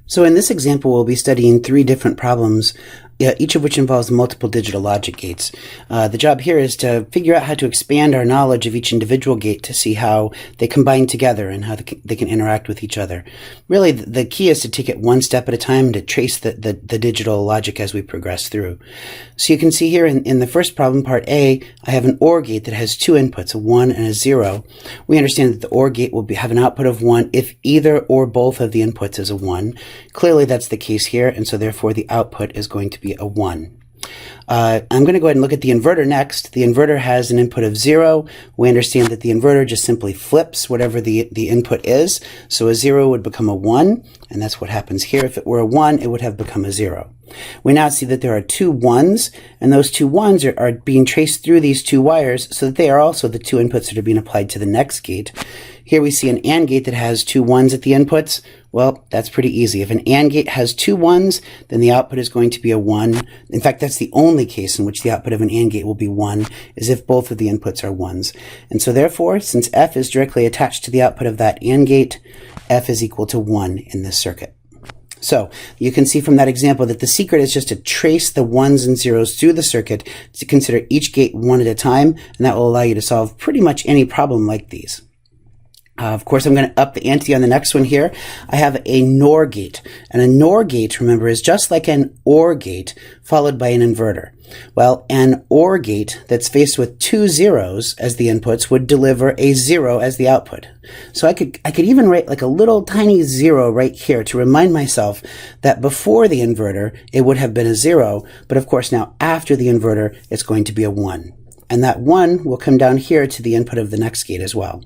So in this example, we'll be studying 3 different problems, each of which involves multiple digital logic gates. The job here is to figure out how to expand our knowledge of each individual gate to see how they combine together and how they can interact with each other. Really, the key is to take it one step at a time to trace the digital logic as we progress through. So you can see here in the first problem, part A, I have an OR gate that has 2 inputs, a 1 and a 0. We understand that the OR gate will have an output of 1 if either or both of the inputs is a 1. Clearly that's the case here, and so therefore the output is going to be a 1. I'm going to go ahead and look at the inverter next. The inverter has an input of 0. We understand that the inverter just simply flips whatever the input is. So a 0 would become a 1, and that's what happens here. If it were a 1, it would have become a 0. We now see that there are 2 1s, and those 2 1s are being traced through these 2 wires so that they are also the 2 inputs that are being applied to the next gate. Here we see an AND gate that has 2 1s at the inputs. Well, that's pretty easy. If an AND gate has 2 1s, then the output is going to be a 1. In fact, that's the only case in which the output of an AND gate will be 1, is if both of the inputs are 1s. And so therefore, since F is directly attached to the output of that AND gate, F is equal to 1 in this circuit. So you can see from that example that the secret is just to trace the 1s and 0s through the circuit, to consider each gate one at a time, and that will allow you to solve pretty much any problem like these. Of course, I'm going to up the ante on the next one here. I have a NOR gate. And a NOR gate, remember, is just like an OR gate followed by an inverter. Well, an OR gate that's faced with 2 zeros as the inputs would deliver a 0 as the output. So I could even write like a little tiny 0 right here to remind myself that before the inverter, it would have been a 0. But of course, now after the inverter, it's going to be a 1. And that 1 will come down here to the input of the next gate as well.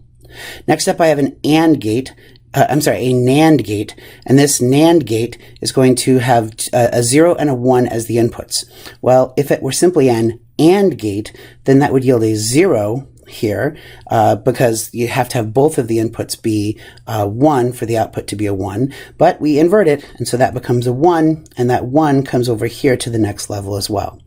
Next up, I have an a NAND gate, and this NAND gate is going to have a 0 and a 1 as the inputs. Well, if it were simply an AND gate, then that would yield a 0 here, because you have to have both of the inputs be 1 for the output to be a 1, but we invert it, and so that becomes a 1, and that 1 comes over here to the next level as well.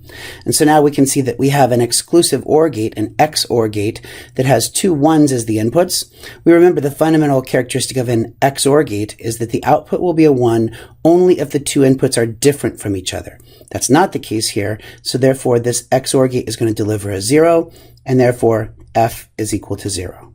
And so now we can see that we have an exclusive OR gate, an XOR gate, that has 2 1s as the inputs. We remember the fundamental characteristic of an XOR gate is that the output will be a 1 only if the 2 inputs are different from each other. That's not the case here, so therefore this XOR gate is going to deliver a 0, and therefore F is equal to 0.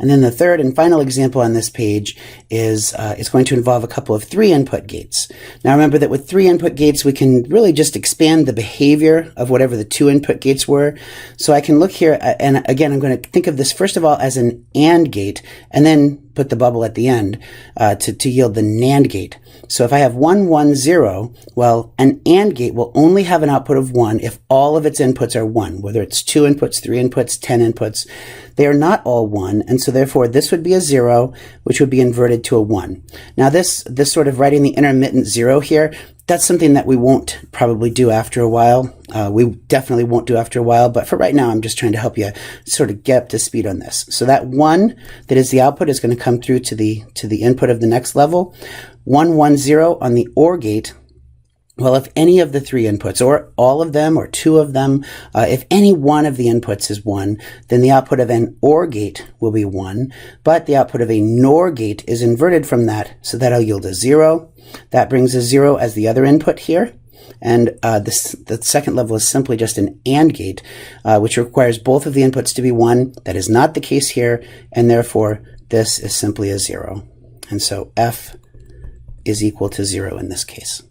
And then the third and final example on this page is it's going to involve a couple of 3-input gates. Now remember that with 3-input gates, we can really just expand the behavior of whatever the 2-input gates were. So I can look here, and again, I'm going to think of this first of all as an AND gate, and then put the bubble at the end to yield the NAND gate. So if I have 1, 1, 0, well, an AND gate will only have an output of 1 if all of its inputs are 1, whether it's 2 inputs, 3 inputs, 10 inputs. They are not all 1, and so therefore this would be a 0, which would be inverted to a 1. Now this sort of writing the intermittent 0 here, that's something that we won't probably do after a while. We definitely won't do after a while, but for right now, I'm just trying to help you sort of get up to speed on this. So that 1 that is the output is going to come through to the input of the next level. 1, 1, 0 on the OR gate. Well, if any of the 3 inputs, or all of them, or 2 of them, if any one of the inputs is 1, then the output of an OR gate will be 1, but the output of a NOR gate is inverted from that, so that'll yield a 0. That brings a 0 as the other input here, and the second level is simply just an AND gate, which requires both of the inputs to be 1. That is not the case here, and therefore this is simply a 0. And so F is equal to 0 in this case.